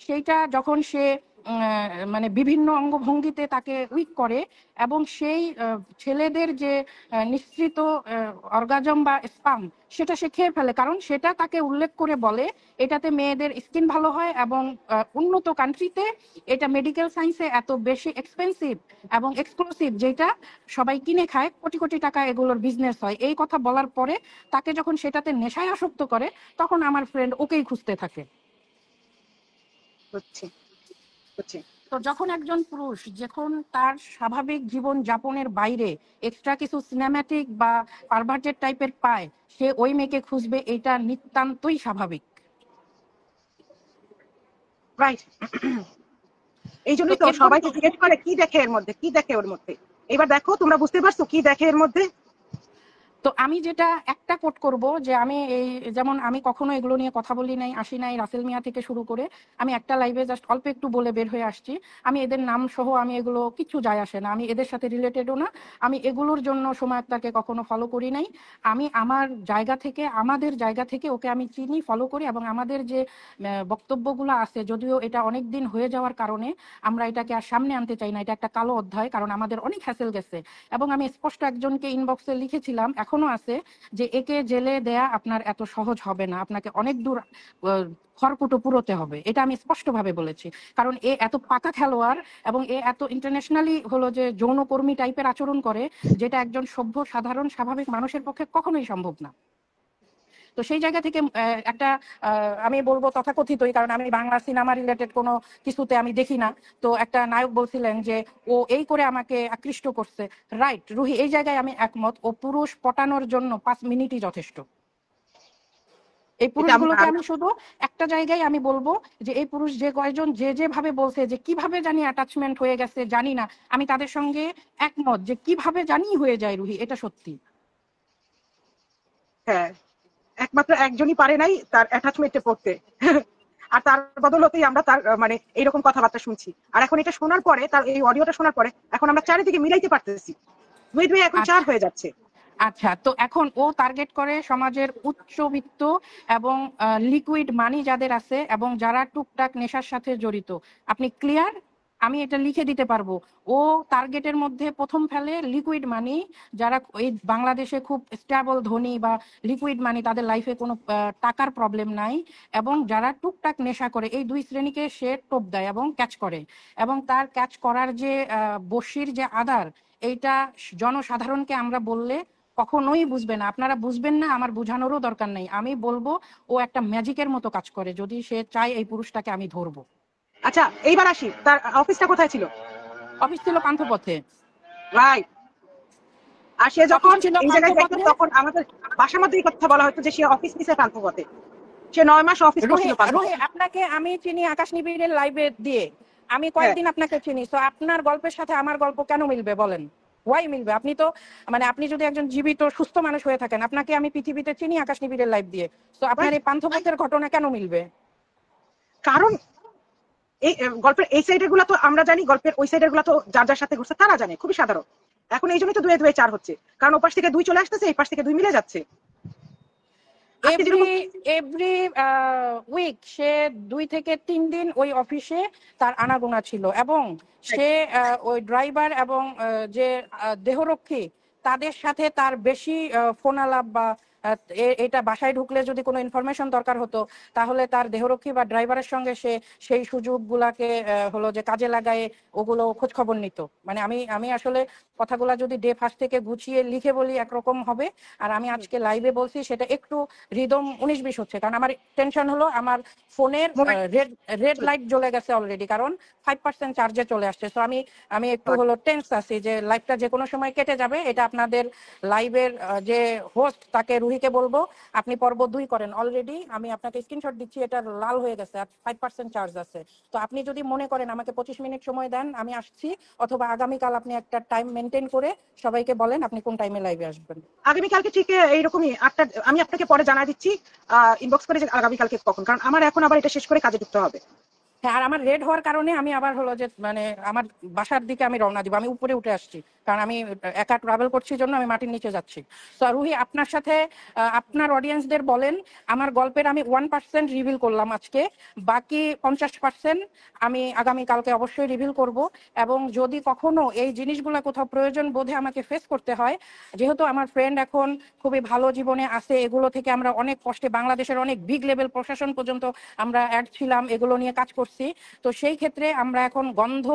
সেইটা যখন সে মানে বিভিন্ন অঙ্গভঙ্গিতে তাকে উইক করে, এবং সেই ছেলেদের যে নিঃসৃত অর্গাজম বা স্পাম, সেটা সে খেয়ে ফেলে, কারণ সেটা তাকে উল্লেখ করে বলে এটাতে মেয়েদের স্কিন ভালো হয়, এবং উন্নত কান্ট্রিতে এটা মেডিকেল সায়েন্সে এত বেশি এক্সপেন্সিভ এবং এক্সক্লুসিভ, যেটা সবাই কিনে খায়, কোটি কোটি টাকা এগুলোর বিজনেস হয়। এই কথা বলার পরে তাকে যখন সেটাতে নেশায় আসক্ত করে, তখন আমার ফ্রেন্ড ওকেই খুঁজতে থাকে। তো যখন একজন পুরুষ যখন তার স্বাভাবিক জীবন যাপনের বাইরে এক্সট্রা কিছু সিনেম্যাটিক বা পারভার্টেড টাইপের পায়, সে ওই মেয়েকে খুঁজবে, এটা নিতান্তই স্বাভাবিক। রাইট। এই জন্যই তো সবাইকে জিজ্ঞেস করে কি দেখে এর মধ্যে, কি দেখে ওর মধ্যে। এবার দেখো তোমরা বুঝতে পারছো কি দেখে এর মধ্যে। তো আমি যেটা একটা কোট করব, যে আমি এই যেমন আমি কখনো এগুলো নিয়ে কথা বলি নাই, আসি নাই, রাসেল মিয়া থেকে শুরু করে আমি একটা লাইভে জাস্ট অল্প একটু বলে বের হয়ে আসছি। আমি এদের নাম সহ আমি এগুলো কিছু যায় আসে না, আমি এদের সাথে রিলেটেডও না, আমি এগুলোর জন্য সময় তাকে কখনো ফলো করি নাই। আমি আমার জায়গা থেকে, আমাদের জায়গা থেকে ওকে আমি চিনি, ফলো করি, এবং আমাদের যে বক্তব্যগুলো আছে, যদিও এটা অনেক দিন হয়ে যাওয়ার কারণে আমরা এটাকে আর সামনে আনতে চাই না, এটা একটা কালো অধ্যায়, কারণ আমাদের অনেক হ্যাসেল গেছে। এবং আমি স্পষ্ট একজনকে ইনবক্সে লিখেছিলাম, এখনো আছে, যে একে জেলে দেয়া আপনার এত সহজ হবে না, আপনাকে অনেক দূর খড়কুটো পুরোতে হবে, এটা আমি স্পষ্টভাবে বলেছি। কারণ এ এত পাকা খেলোয়াড়, এবং এ এত ইন্টারন্যাশনালি হলো যে যৌনকর্মী টাইপের আচরণ করে, যেটা একজন সভ্য সাধারণ স্বাভাবিক মানুষের পক্ষে কখনোই সম্ভব না। তো সেই জায়গা থেকে একটা আমি বলবো তথাকথিতই, কারণ আমি বাংলা সিনেমা রিলেটেড কোনো কিছুতে আমি দেখি না, তো একটা নায়ক বলছিলেন যে ও এই করে আমাকে আকৃষ্ট করছে। রাইট রুহি, এই জায়গায় আমি একমত, ও পুরুষ পটানোর জন্য 5 মিনিটই যথেষ্ট। এই পুরুষগুলোকে আমি শুধু একটা জায়গায় আমি বলবো, যে এই পুরুষ যে কয়জন যেভাবে বলছে যে কিভাবে জানি অ্যাটাচমেন্ট হয়ে গেছে জানি না, আমি তাদের সঙ্গে একমত যে কিভাবে জানি হয়ে যায় রুহি, এটা সত্যি। হ্যাঁ, একমাত্র একজনই পারে নাই তার অ্যাটাচমেন্টে পড়তে। আর তার বদলতেই আমরা তার মানে এইরকম কথাবার্তা শুনছি। আর এখন এটা শোনার পরে, তার এই অডিওটা শোনার পরে এখন আমরা চারিদিকে মিলাইতে পারতেছি। দুই দুই এখন 4 হয়ে যাচ্ছে। আচ্ছা, তো এখন ও টার্গেট করে সমাজের উচ্চবিত্ত এবং লিকুইড মানি যাদের আছে, এবং যারা টুকটাক নেশার সাথে জড়িত। আপনি ক্লিয়ার? আমি এটা লিখে দিতে পারবো। ও টার্গেটের মধ্যে প্রথম ফেলে লিকুইড মানি, যারা এই বাংলাদেশে খুব স্টেবল ধনী বা লিকুইড মানি, তাদের লাইফে কোনো টাকার প্রবলেম নাই, এবং যারা টুকটাক নেশা করে, এই দুই শ্রেণীকে সে টোপ দেয় এবং ক্যাচ করে। এবং তার ক্যাচ করার যে বশির যে আদার, এইটা জনসাধারণকে আমরা বললে কখনোই বুঝবে না, আপনারা বুঝবেন না, আমার বোঝানোরও দরকার নেই। আমি বলবো ও একটা ম্যাজিকের মতো কাজ করে, যদি সে চায় এই পুরুষটাকে আমি ধরবো। আচ্ছা, এইবার আসি, তার অফিসটা কোথায় ছিল? অফিস ছিল পান্থপথে। রাইট। আর সে যখন এই জায়গায় যাইতো, তখন আমাদের বাসার মধ্যে এই কথা বলা হতো যে সে অফিস নিছে পান্থপথে। সে 9 মাস অফিস করছিল পান্থপথে। আপনাকে আমি চিনি আকাশ নিবিড়ের লাইভে দিয়ে, আমি কয়েকদিন আপনাকে চিনি, তো আপনার গল্পের সাথে আমার গল্প কেন মিলবে বলেন? ওয়াই মিলবে? আপনি তো মানে আপনি যদি একজন জীবিত সুস্থ মানুষ হয়ে থাকেন, আপনাকে আমি পৃথিবীতে চিনি আকাশ নিবিড়ের লাইভ দিয়ে, তো আপনার এই পান্থপথের ঘটনা কেন মিলবে? কারণ এই গল্পের এই সাইডের গুলা তো আমরা জানি, গল্পের ওই সাইডের গুলা তো যার যার সাথে ঘুরছে তারা জানে, খুবই সাধারণ। এখন এই জন্যই তো 2 2 4 হচ্ছে, কারণ ওপাশ থেকে 2 চলে আসতেছে, এই পাশ থেকে 2 মিলে যাচ্ছে। এভরি উইক সে 2 থেকে 3 দিন ওই অফিসে তার আনাগোনা ছিল, এবং সে ওই ড্রাইভার এবং যে দেহরক্ষী, তাদের সাথে তার বেশি ফোন আলাপ বা এটা বাসায় ঢুকলে যদি কোনো ইনফরমেশন দরকার হতো তাহলে তার দেহরক্ষী বা ড্রাইভারের সঙ্গে সে সেই সুযোগগুলাকে হলো যে কাজে লাগায় ওগুলো খোঁজ খবর নিত। মানে আমি আমি আসলে কথাগুলা যদি ডে ফার্স্ট থেকে গুছিয়ে লিখে বলি একরকম হবে, আর আমি আজকে লাইভে বলছি সেটা একটু হৃদম 19-20 হচ্ছে, কারণ আমার টেনশন হলো আমার ফোনের মোবাইল রেড রেড লাইট জ্বলে গেছে অলরেডি, কারণ 5% চার্জে চলে আসছে। তো আমি একটু হলো টেন্স আছি যে লাইভটা যে কোনো সময় কেটে যাবে। এটা আপনাদের লাইভের যে হোস্ট তাকে রুহিকে বলবো আপনি পর্ব 2 করেন। অলরেডি আমি আপনাকে স্ক্রিনশট দিচ্ছি, এটা লাল হয়ে গেছে আর 5% চার্জ আছে। তো আপনি যদি মনে করেন আমাকে 25 মিনিট সময় দেন আমি আসছি, অথবা আগামীকাল আপনি একটা টাইম মেনটেন করে সবাইকে বলেন আপনি কোন টাইমে লাইভে আসবেন। আগামীকালকে ঠিক এইরকমই 8টা, আমি আপনাকে পরে জানাই দিচ্ছি ইনবক্স করে যে আগামীকালকে কখন, কারণ আমার এখন আবার এটা শেষ করে কাজে ঢুকতে হবে। হ্যাঁ, আর আমার রেড হওয়ার কারণে আমি আবার হলো যে মানে আমার বাসার দিকে আমি রওনা দিব। আমি উপরে উঠে আসছি কারণ আমি একা ট্রাভেল করছি জন্য আমি মাটির নিচে যাচ্ছি। তো রুহি আপনার সাথে আপনার অডিয়েন্সদের বলেন আমার গল্পের আমি 1% রিভিল করলাম আজকে, বাকি 50% আমি আগামীকালকে অবশ্যই রিভিল করব। এবং যদি কখনো এই জিনিসগুলো কোথাও প্রয়োজন বোধে আমাকে ফেস করতে হয়, যেহেতু আমার ফ্রেন্ড এখন খুবই ভালো জীবনে আছে, এগুলো থেকে আমরা অনেক কষ্টে বাংলাদেশের অনেক বিগ লেভেল প্রশাসন পর্যন্ত আমরা অ্যাড ছিলাম, এগুলো নিয়ে কাজ করছি। তো সেই ক্ষেত্রে আমরা এখন গন্ধ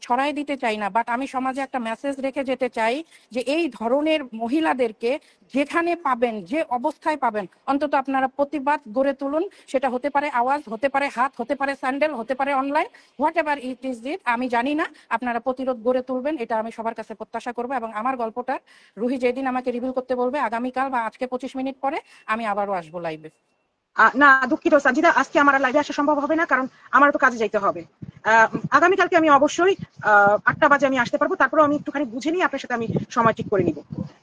ছড়াই দিতে চাই না, বাট আমি সমাজে একটা মেসেজ রেখে যেতে চাই যে এই ধরনের মহিলাদেরকে যেখানে পাবেন, যে অবস্থায় পাবেন, অন্তত আপনারা প্রতিবাদ গড়ে তুলুন। সেটা হতে পারে আওয়াজ, হতে পারে হাত, হতে পারে স্যান্ডেল, হতে পারে online, what ever it is it, আমি জানি না, আপনারা প্রতিরোধ গড়ে তুলবেন, এটা আমি সবার কাছে প্রত্যাশা করবো। এবং আমার গল্পটা রুহি যেদিন আমাকে রিভিল করতে বলবে আগামীকাল বা আজকে 25 মিনিট পরে আমি আবারও আসবো লাইভে। না দুঃখিত সাজিদা, আজকে আমার লাইভে আসা সম্ভব হবে না, কারণ আমার তো কাজে যাইতে হবে। আগামীকালকে আমি অবশ্যই 8টা বাজে আমি আসতে পারবো, তারপরে আমি একটুখানি বুঝে নিয়ে আপনার সাথে আমি সময় ঠিক করে নিব,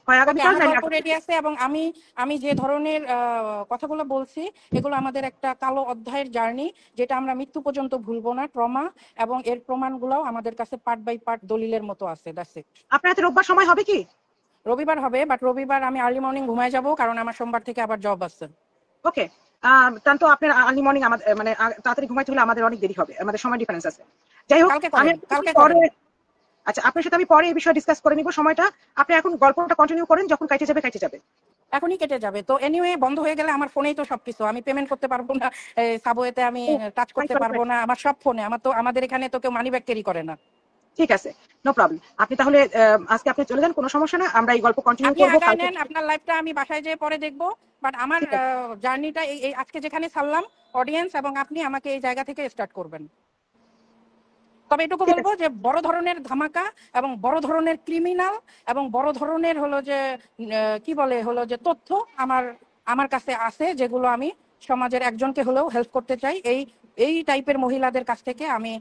হয় ওকে, আগামীকাল আমার নাইলে গল্প রেডি আছে। এবং আমি আমি যে ধরনের কথাগুলো বলছি এগুলো আমাদের একটা কালো অধ্যায়ের জার্নি, যেটা আমরা মৃত্যু পর্যন্ত ভুলবো না, ট্রমা, এবং এর প্রমাণগুলোও আমাদের কাছে পার্ট বাই পার্ট দলিলের মতো আছে। That's it. আপনার হাতে রোববার সময় হবে কি? রবিবার হবে, বাট রবিবার আমি আর্লি মর্নিং ঘুমায় যাব, কারণ আমার সোমবার থেকে আবার জব আছে। ওকে, তাহলে তো আপনার আর্লি মর্নিং আমাদের মানে তাড়াতাড়ি ঘুমাইতে হলে আমাদের অনেক দেরি হবে, আমাদের সময় ডিফারেন্স আছে। যাই হোক, কালকে আমি করেন, কালকে পরে, করেন। আচ্ছা আপনার সাথে আমি পরে এই বিষয়ে ডিসকাস করে নিব সময়টা। আপনি এখন গল্পটা কন্টিনিউ করেন, যখন কাটে যাবে কাটে যাবে। এখনই কেটে যাবে তো এনিওয়ে, বন্ধ হয়ে গেলে আমার ফোনেই তো সবকিছু, আমি পেমেন্ট করতে পারবো না, সাবওয়েতে আমি টাচ করতে পারবো না, আমার সব ফোনে, আমার তো, আমাদের এখানে তো কেউ মানি ব্যাগ ক্যারি করে না। ঠিক আছে, নো প্রবলেম। আপনি তাহলে আজকে আপনি চলে যান, কোনো সমস্যা না, আমরা এই গল্প কন্টিনিউ আপনি করবো আগায় কালকে। নেন, আপনার লাইফটা আমি বাসায় যেয়ে পরে দেখবো। বাট আমার ঠিক আছে, জার্নিটা এই আজকে যেখানে ছাড়লাম, অডিয়েন্স এবং আপনি আমাকে এই জায়গা থেকে স্টার্ট করবেন। তবে এটুকু ঠিক বলবো আছে। যে বড় ধরনের ধামাকা এবং বড় ধরনের ক্রিমিনাল এবং বড় ধরনের হলো যে কি বলে হলো যে তথ্য আমার আমার কাছে আছে, যেগুলো আমি সমাজের একজনকে হলেও হেল্প করতে চাই। এই এই টাইপের মহিলাদের কাছ থেকে আমি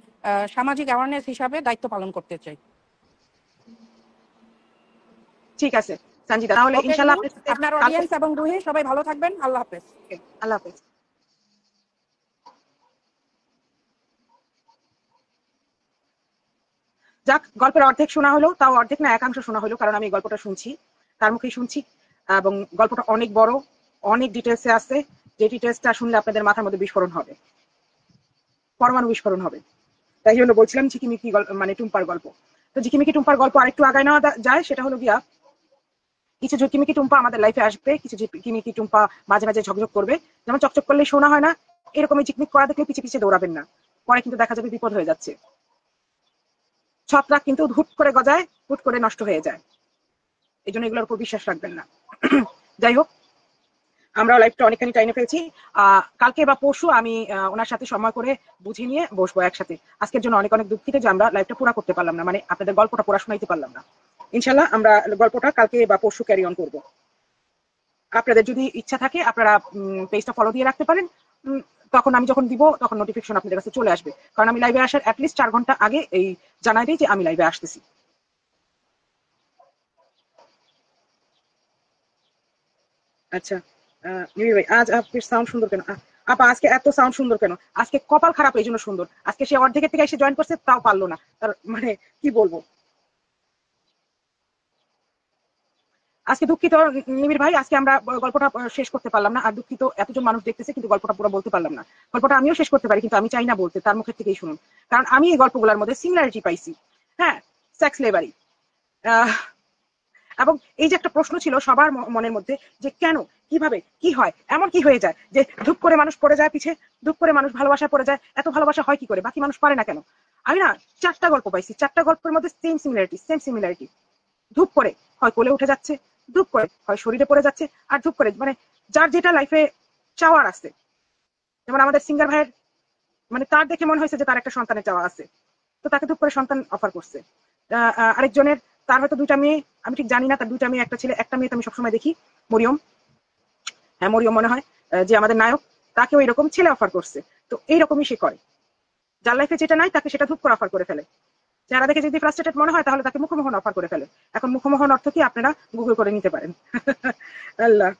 সামাজিক অ্যাওয়ারনেস হিসাবে দায়িত্ব পালন করতে চাই। ঠিক আছে সঞ্জিতা, তাহলে ওকে ইনশাল্লাহ রিনু, আপনার সাথে আপনার কালকে। অডিয়েন্স এবং রুহি সবাই ভালো থাকবেন। আল্লাহ হাফেজ। আল্লাহ হাফেজ। যাক, গল্পের অর্ধেক শোনা হলো, তাও অর্ধেক না, একাংশ শোনা হলো, কারণ আমি এই গল্পটা শুনছি, তার মুখেই শুনছি। এবং গল্পটা অনেক বড়, অনেক ডিটেলসে আছে, যে ডিটেলসটা শুনলে আপনাদের মাথার মধ্যে বিস্ফোরণ হবে, পরমাণু বিস্ফোরণ হবে। তাই জন্য বলছিলাম ঝিকিমিকি মানে টুম্পার গল্প। তো ঝিকিমিকি টুম্পার গল্প আরেকটু আগায় নেওয়া যায়, সেটা হলো গিয়া কিছু ঝিকিমিকি টুম্পা আমাদের লাইফে আসবে, কিছু ঝিকিমিকি টুম্পা মাঝে মাঝে ঝকঝক করবে। যেমন চকচক করলে শোনা হয় না, এরকমই ঝিকমিক করা দেখলে পিছিয়ে পিছিয়ে দৌড়াবেন না, পরে কিন্তু দেখা যাবে বিপদ হয়ে যাচ্ছে। ছত্রাক কিন্তু হুট করে গজায়, হুট করে নষ্ট হয়ে যায়, এই জন্য এগুলোর উপর বিশ্বাস রাখবেন না। যাই হোক, আমরা লাইফটা অনেকখানি টাইমে পেয়েছি। কালকে বা পরশু আমি ওনার সাথে সময় করে বুঝে নিয়ে বসবো একসাথে। আজকের জন্য অনেক অনেক দুঃখিত যে আমরা লাইফটা পুরা করতে পারলাম না, মানে আপনাদের গল্পটা পুরা শোনাইতে পারলাম না। ইনশাল্লাহ আমরা গল্পটা কালকে বা পরশু ক্যারি অন করবো। আপনাদের যদি ইচ্ছা থাকে আপনারা পেজটা ফলো দিয়ে রাখতে পারেন, তখন আমি যখন দিব তখন নোটিফিকেশন আপনাদের কাছে চলে আসবে, কারণ আমি লাইভে আসার অ্যাটলিস্ট 4 ঘন্টা আগে এই জানাই দিই যে আমি লাইভে আসতেছি। আচ্ছা, নিবি ভাই, আজ আপনার সাউন্ড সুন্দর কেন? আপা আজকে এত সাউন্ড সুন্দর কেন? আজকে কপাল খারাপ, এই জন্য সুন্দর। আজকে সে অর্ধেকের থেকে এসে জয়েন করছে, তাও পারলো না, তার মানে কি বলবো। আজকে দুঃখিত নিবিড় ভাই, আজকে আমরা গল্পটা শেষ করতে পারলাম না। আর দুঃখিত, এতজন মানুষ দেখতেছে কিন্তু গল্পটা পুরো বলতে পারলাম না। গল্পটা আমিও শেষ করতে পারি, কিন্তু আমি চাই না বলতে, তার মুখের থেকেই শুনুন। কারণ আমি এই গল্পগুলোর মধ্যে সিমিলারিটি পাইছি। হ্যাঁ, সেক্স লেবারি। এবং এই যে একটা প্রশ্ন ছিল সবার মনের মধ্যে যে কেন, কিভাবে, কি হয়, এমন কি হয়ে যায় যে ধূপ করে মানুষ পড়ে যায় পিছে, ধূপ করে মানুষ ভালোবাসায় পড়ে যায়, এত ভালোবাসা হয় কি করে, বাকি মানুষ পারে না কেন? আমি না 4টা গল্প পাইছি, 4টা গল্পের মধ্যে সেম সিমিলারিটি। ধূপ করে হয় কোলে উঠে যাচ্ছে, ধূপ করে হয় শরীরে পড়ে যাচ্ছে, আর ধূপ করে মানে যার যেটা লাইফে চাওয়ার আছে। যেমন আমাদের সিঙ্গার ভাইয়ের মানে তার দেখে মনে হয়েছে যে তার একটা সন্তানের চাওয়া আছে, তো তাকে ধূপ করে সন্তান অফার করছে। আরেকজনের তার হয়তো 2টা মেয়ে, আমি ঠিক জানি না তার 2টা মেয়ে একটা ছেলে, একটা মেয়ে তো আমি সবসময় দেখি মরিয়ম, হ্যাঁ মরিয়ম মনে হয় যে আমাদের নায়ক, তাকেও এরকম ছেলে অফার করছে। তো এইরকমই সে করে, যার লাইফে যেটা নাই তাকে সেটা ধূপ করে অফার করে ফেলে। যারা দেখে যদি ফ্রাস্ট্রেটেড মনে হয় তাহলে তাকে মুখোমোহন অফার করে ফেলে। এখন মুখোমোহন অর্থ কি আপনারা গুগল করে নিতে পারেন। আল্লাহ,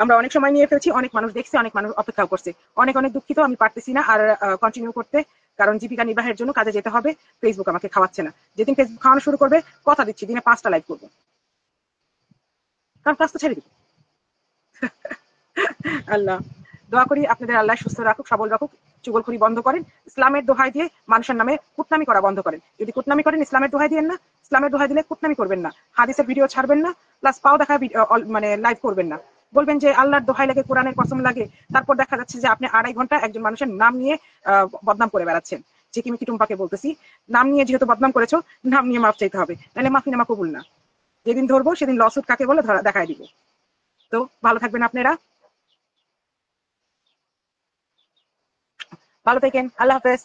আমরা অনেক সময় নিয়ে ফেলছি, অনেক মানুষ দেখছে, অনেক মানুষ অপেক্ষাও করছে। অনেক অনেক দুঃখিত, আমি পারতেছি না আর কন্টিনিউ করতে, কারণ জীবিকা নির্বাহের জন্য কাজে যেতে হবে। ফেসবুক আমাকে খাওয়াচ্ছে না। যেদিন ফেসবুক খাওয়ানো শুরু করবে কথা দিচ্ছি দিনে 5টা লাইভ করবো, কারণ কাজ তো ছেড়ে দিবে। আল্লাহ, দোয়া করি আপনাদের আল্লাহ সুস্থ রাখুক, সবল রাখুক, চুগলখড়ি বন্ধ করেন, ইসলামের দোহাই দিয়ে মানুষের নামে কুটনামি করা বন্ধ করেন। যদি কুটনামি করেন ইসলামের দোহাই দিয়েন না, ইসলামের দোহাই দিলে কুটনামি করবেন না, হাদিসের ভিডিও ছাড়বেন না, প্লাস পাও দেখা মানে লাইভ করবেন না। বলবেন যে আল্লাহর দোহাই লাগে, কোরআনের কসম লাগে, তারপর দেখা যাচ্ছে যে আপনি 2.5 ঘন্টা একজন মানুষের নাম নিয়ে বদনাম করে বেড়াচ্ছেন। যে কি টুম্পাকে বলতেছি, নাম নিয়ে যেহেতু বদনাম করেছো, নাম নিয়ে মাফ চাইতে হবে, নাহলে মাফি নামা কবুল না। যেদিন ধরবো সেদিন লসুট কাকে বলে দেখায় দিব। তো ভালো থাকবেন আপনারা, ভালো থাকেন, আল্লাহ হাফেজ।